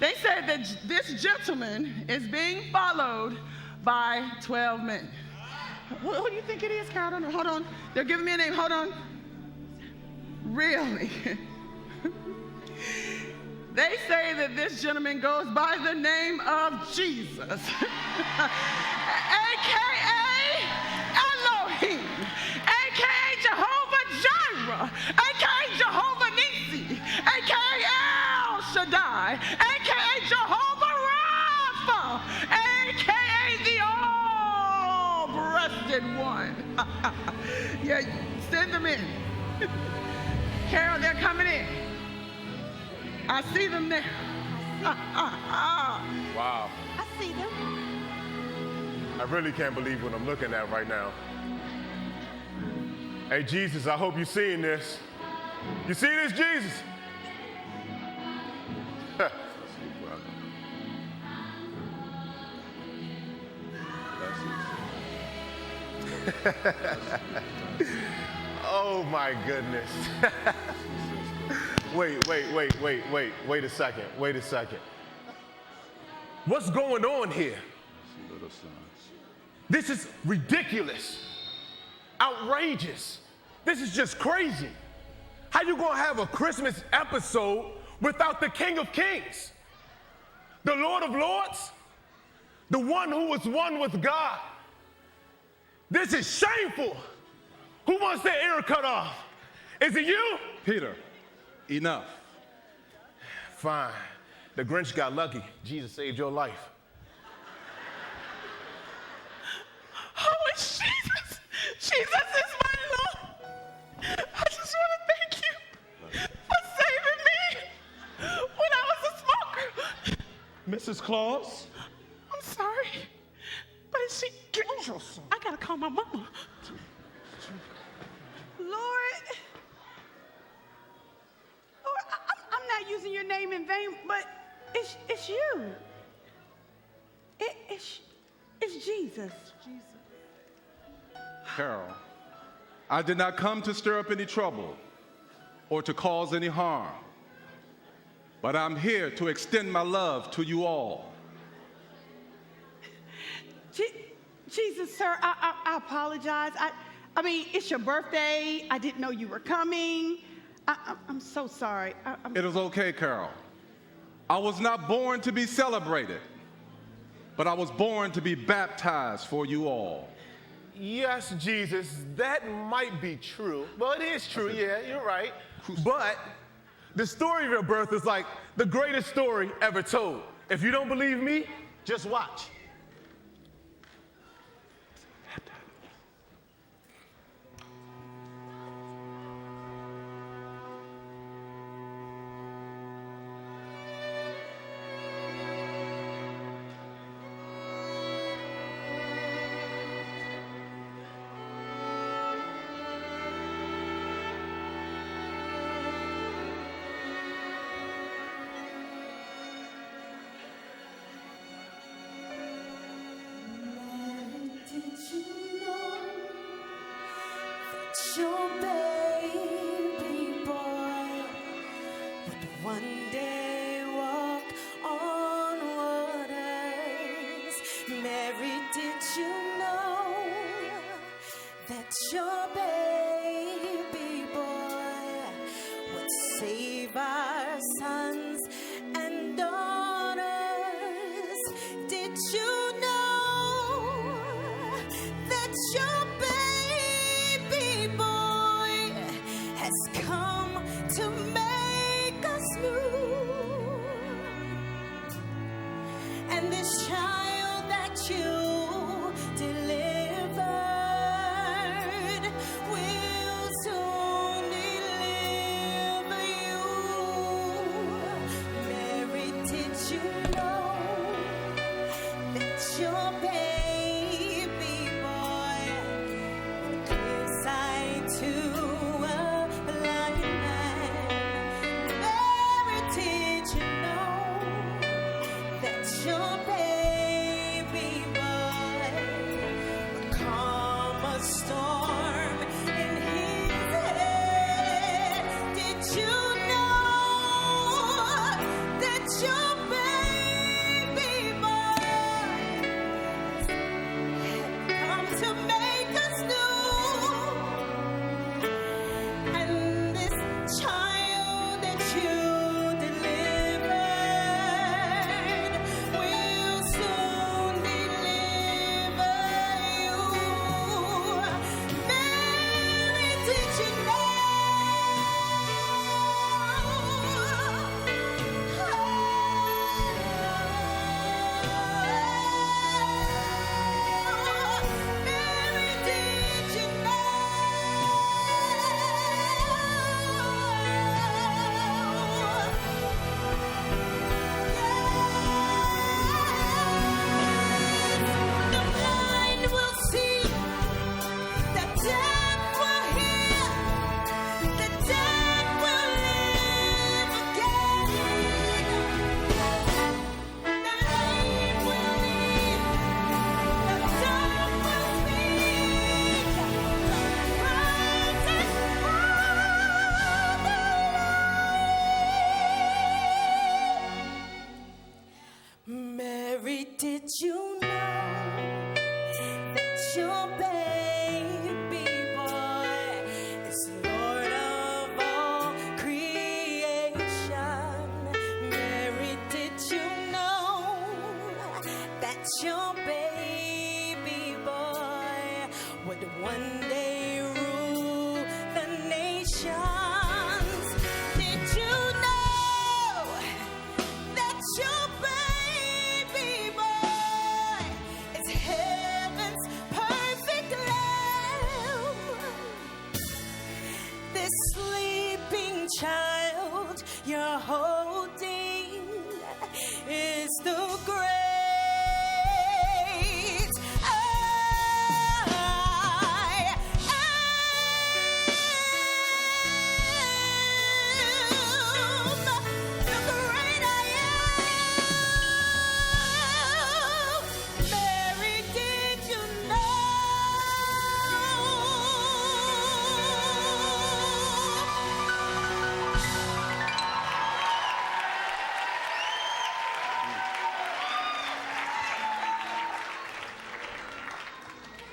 They said that this gentleman is being followed by 12 men. Who do you think it is, Carol? Hold on. They're giving me a name. Hold on. Really? They say that this gentleman goes by the name of Jesus, a.k.a. Elohim, a.k.a. Jehovah Jireh, a.k.a. Jehovah Nissi, a.k.a. El Shaddai, a.k.a. Jehovah Rapha, a.k.a. the all-breasted one. Yeah, send them in. Carol, they're coming in. I see them there. Wow. I see them. I really can't believe what I'm looking at right now. Hey, Jesus, I hope you're seeing this. You see this, Jesus? Oh, my goodness. Wait a second. What's going on here? This is ridiculous, outrageous. This is just crazy. How you gonna have a Christmas episode without the King of Kings, the Lord of Lords, the one who was one with God? This is shameful. Who wants their ear cut off? Is it you? Peter, enough. Fine. The Grinch got lucky. Jesus saved your life. Oh, it's Jesus. Jesus is my Lord. I just want to thank you for saving me when I was a smoker. Mrs. Claus? I'm sorry, but she... I got to call my mama. Lord, I'm not using your name in vain, but it's you. It's Jesus. Carol, I did not come to stir up any trouble or to cause any harm, but I'm here to extend my love to you all. Jesus, sir, I apologize. I mean, it's your birthday. I didn't know you were coming. I'm so sorry. It is okay, Carol. I was not born to be celebrated, but I was born to be baptized for you all. Yes, Jesus, that might be true. Well, it is true, yeah, you're right. But the story of your birth is like the greatest story ever told. If you don't believe me, just watch.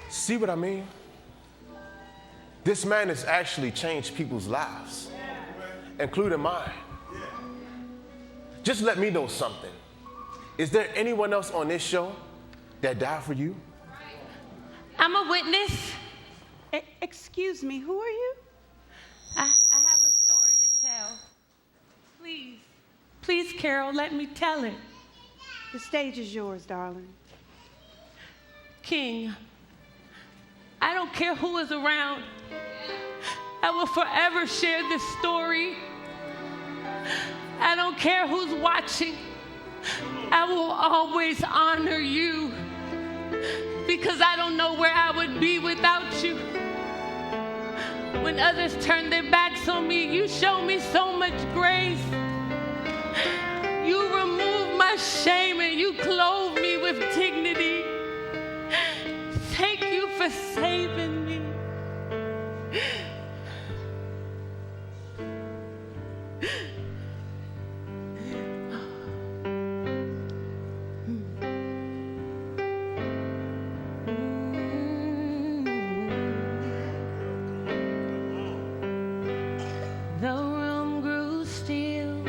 See what I mean? This man has actually changed people's lives, including mine. Just let me know something. Is there anyone else on this show that died for you? I'm a witness. Excuse me, who are you? I have a story to tell. Please, Carol, let me tell it. The stage is yours, darling. King, I don't care who is around. I will forever share this story. I don't care who's watching. I will always honor you because I don't know where I would be without you. When others turn their backs on me, you show me so much grace. You remove my shame and you clothe me with dignity. Thank you for saving me. The room grew still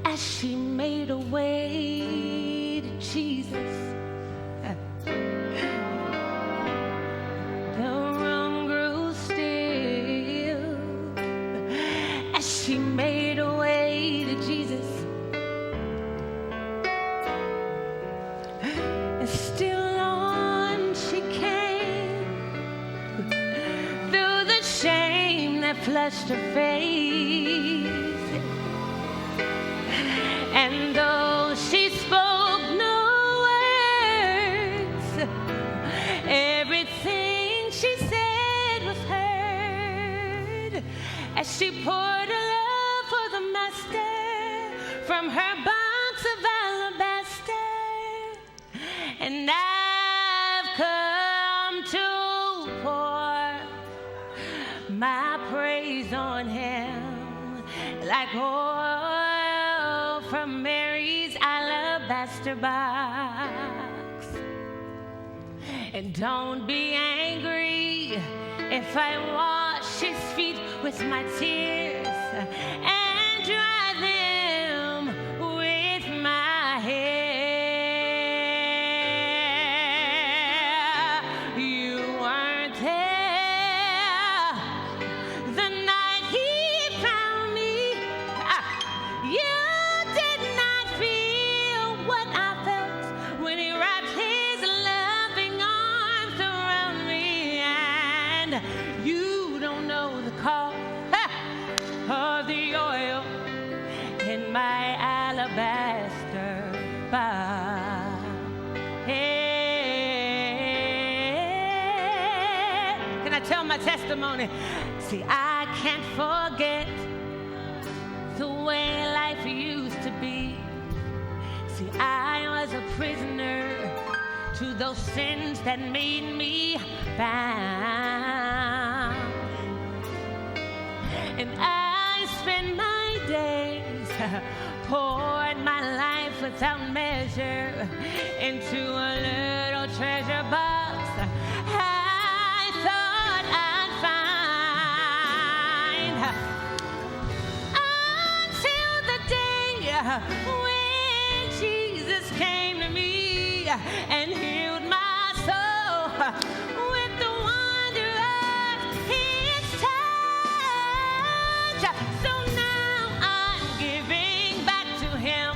as she made her way to Jesus. The room grew still as she made her way to Jesus. touched her face. And though she spoke no words, everything she said was heard as she poured her love for the master from her box of alabaster. And I've come to pour my praise on him like oil from Mary's alabaster box. And don't be angry if I wash his feet with my tears and dry them with my hair. You weren't there the night he found me. You did not feel what I felt when he wrapped his loving arms around me. And you don't know the cost of the oil in my alabaster box. Can I tell my testimony? See, I can't forget the way life used to be. See, I was a prisoner to those sins that made me bound. And I spent my days, poured my life without measure into a little treasure box I thought I'd find. Until the day when Jesus came to me and healed my soul with the wonder of his touch. So now I'm giving back to him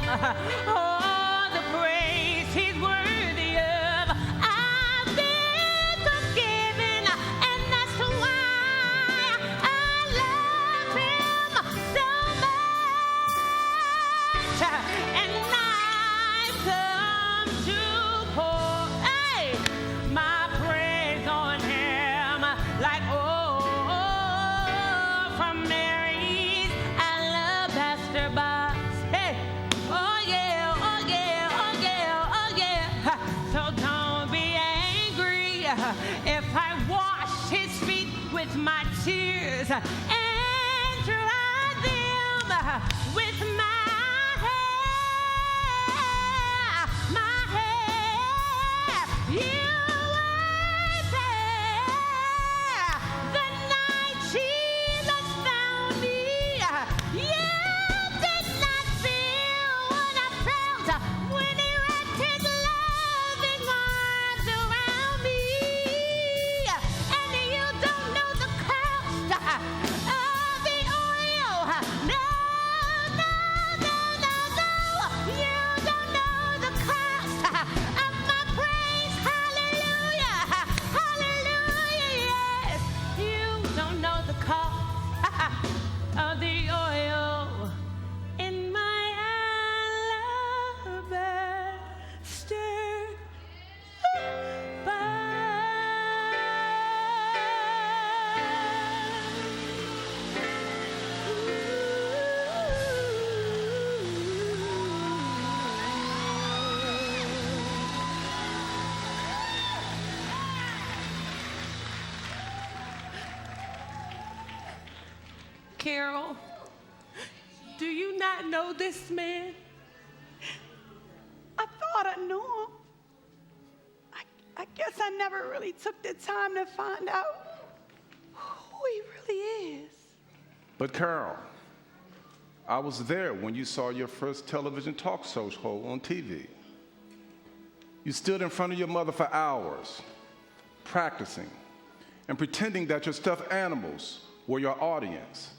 all the praise he's worthy of. I've been forgiven, and that's why I love him so much. And I've come to pour my praise on him like oil from Mary's alabaster box. Hey, oh yeah, oh yeah, oh yeah, oh yeah. So don't be angry if I wash his feet with my tears and dry them with my hair. You were there the night Jesus found me. You did not feel what I felt when he wrapped his loving arms around me. And you don't know the cost of the oil. No, no, no, no, no. You don't know the cost of my praise. Hallelujah, hallelujah, yes. You don't know the cost of the oil in my alabaster Carol, do you not know this man? I thought I knew him. I guess I never really took the time to find out who he really is. But Carol, I was there when you saw your first television talk show on TV. You stood in front of your mother for hours, practicing and pretending that your stuffed animals were your audience.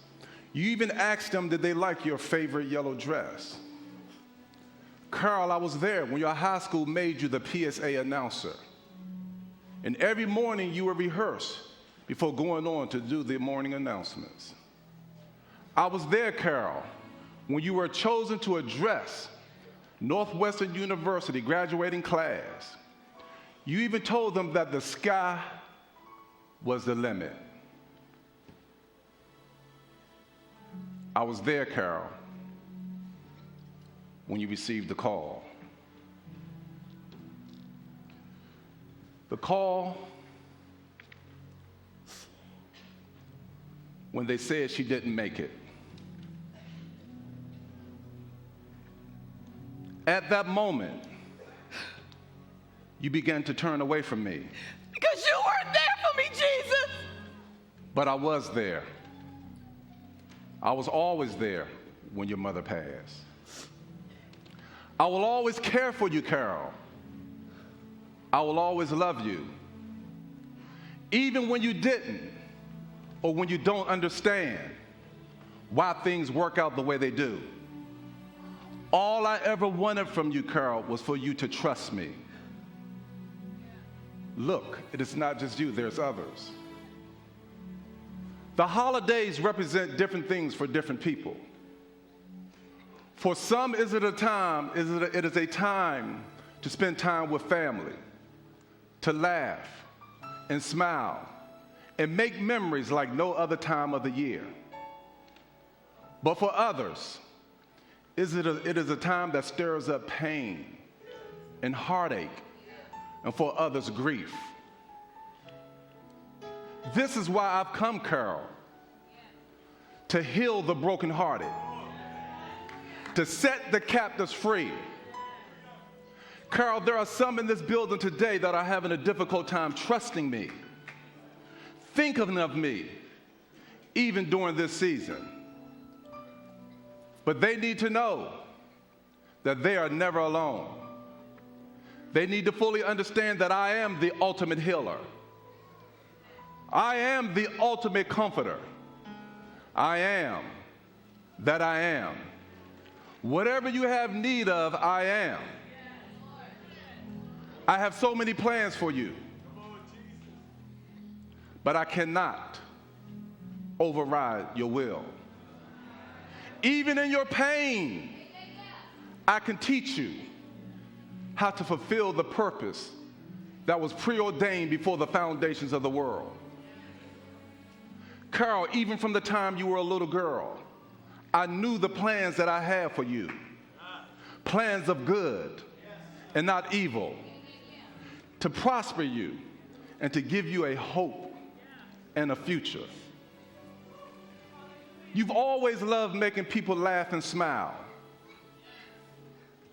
You even asked them, did they like your favorite yellow dress? Carl, I was there when your high school made you the PSA announcer. And every morning you would rehearse before going on to do the morning announcements. I was there, Carol, when you were chosen to address Northwestern University graduating class. You even told them that the sky was the limit. I was there, Carol, when you received the call. The call when they said she didn't make it. At that moment, you began to turn away from me. Because you weren't there for me, Jesus. But I was there. I was always there when your mother passed. I will always care for you, Carol. I will always love you. Even when you didn't, or when you don't understand why things work out the way they do. All I ever wanted from you, Carol, was for you to trust me. Look, it is not just you, there's others. The holidays represent different things for different people. For some, it is a time to spend time with family, to laugh and smile and make memories like no other time of the year. But for others, it is a time that stirs up pain and heartache, and for others, grief. This is why I've come, Carol, to heal the brokenhearted, to set the captives free. Carol, there are some in this building today that are having a difficult time trusting me, thinking of me, even during this season. But they need to know that they are never alone. They need to fully understand that I am the ultimate healer. I am the ultimate comforter. I am that I am. Whatever you have need of, I am. I have so many plans for you, but I cannot override your will. Even in your pain, I can teach you how to fulfill the purpose that was preordained before the foundations of the world. Carol, even from the time you were a little girl, I knew the plans that I had for you. Plans of good and not evil, to prosper you and to give you a hope and a future. You've always loved making people laugh and smile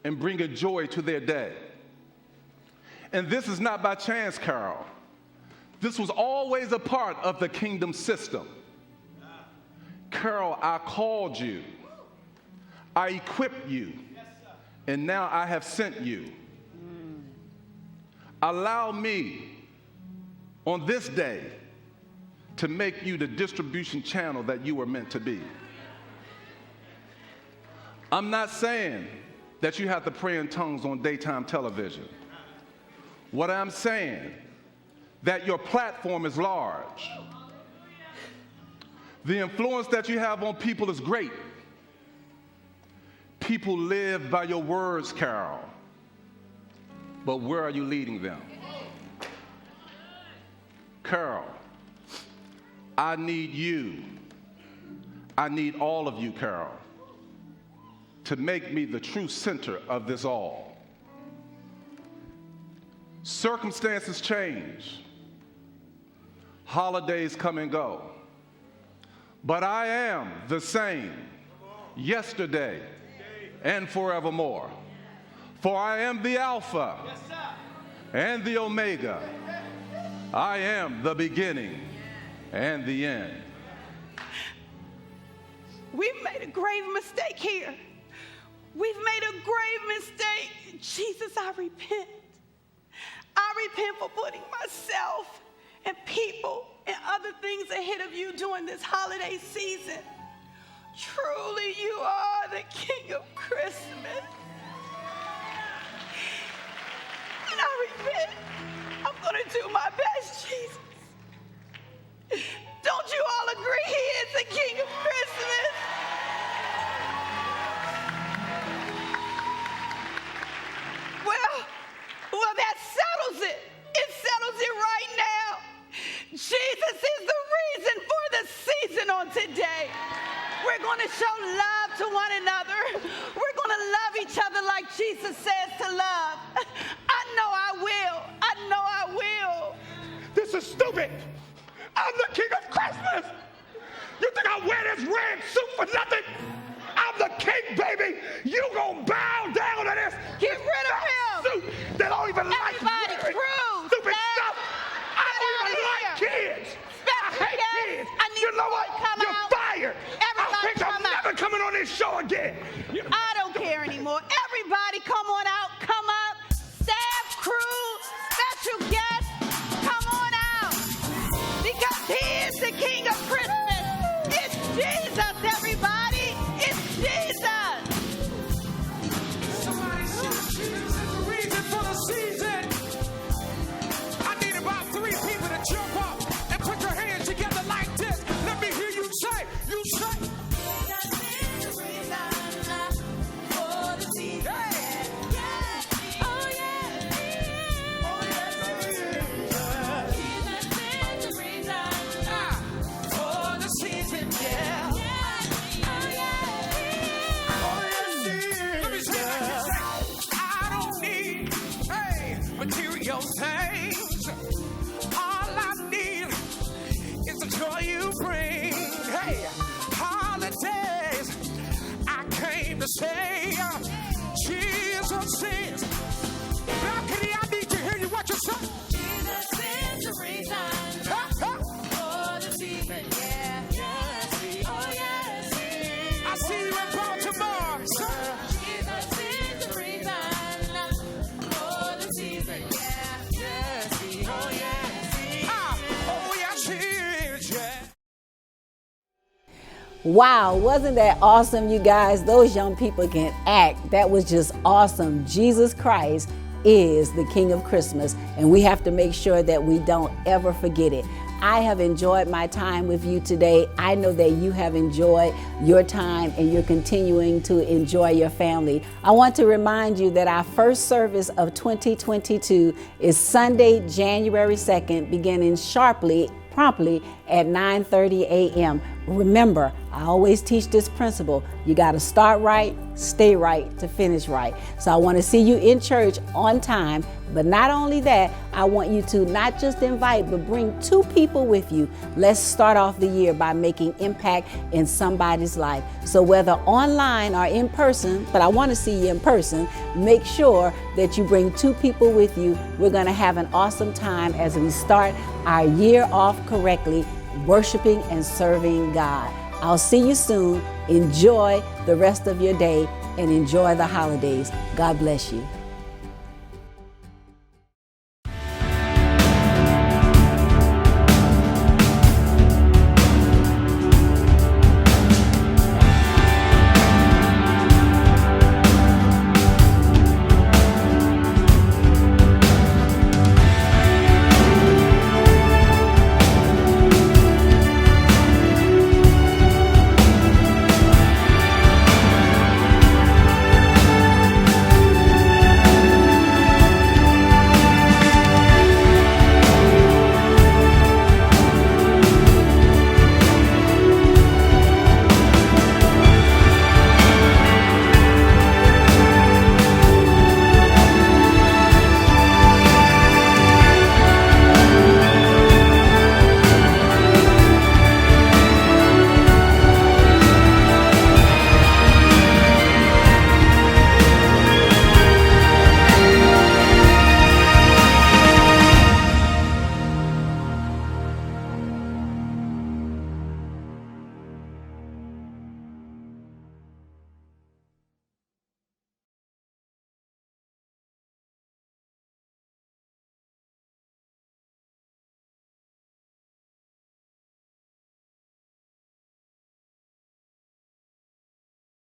and bring a joy to their day. And this is not by chance, Carol. This was always a part of the kingdom system. Carol, I called you, I equipped you, and now I have sent you. Allow me on this day to make you the distribution channel that you were meant to be. I'm not saying that you have to pray in tongues on daytime television. What I'm saying, that your platform is large. The influence that you have on people is great. People live by your words, Carol. But where are you leading them? Carol, I need you. I need all of you, Carol, to make me the true center of this all. Circumstances change. Holidays come and go. But I am the same yesterday and forevermore. For I am the Alpha and the Omega. I am the beginning and the end. We've made a grave mistake here. We've made a grave mistake. Jesus, I repent. I repent for putting myself and people and other things ahead of you during this holiday season. Truly, you are the King of Christmas. And I repent. I'm going to do my best, Jesus. Don't you all agree he is the King of Christmas? show love to one another. We're going to love each other like Jesus says to love. I know I will. I know I will. This is stupid. I'm the king of Christmas. You think I wear this red suit for nothing? I'm the king, baby. You gonna bow down to this? Get rid of him. Suit that don't even like Everybody, wearing Cruz, stupid Sam, stuff. I don't even like kids. I hate kids. You know what? You're fired. I think I'm never coming on this show again. I don't care anymore. Everybody come on out. Come up. Staff, crew, special guests, come on out. Because he is the king of Christmas. It's Jesus, everybody. It's Jesus. Somebody shout Jesus is the reason for the season. I need about 3 people to jump up and put your hands together like this. Let me hear you say, material things. All I need is the joy you bring. Hey, holidays, I came to say, Jesus is. Balcony, I need to hear you. What you say? Jesus is the reason for the season. Yeah, yes, oh yes. I see you in Baltimore. Jesus is the reason. Wow, wasn't that awesome, you guys? Those young people can act. That was just awesome. Jesus Christ is the King of Christmas, and we have to make sure that we don't ever forget it. I have enjoyed my time with you today. I know that you have enjoyed your time and you're continuing to enjoy your family. I want to remind you that our first service of 2022 is Sunday, January 2nd, beginning promptly at 9:30 a.m. Remember, I always teach this principle. You got to start right, stay right to finish right. So I want to see you in church on time. But not only that, I want you to not just invite, but bring 2 people with you. Let's start off the year by making impact in somebody's life. So whether online or in person, but I want to see you in person, make sure that you bring 2 people with you. We're going to have an awesome time as we start our year off correctly, worshiping and serving God. I'll see you soon. Enjoy the rest of your day and enjoy the holidays. God bless you.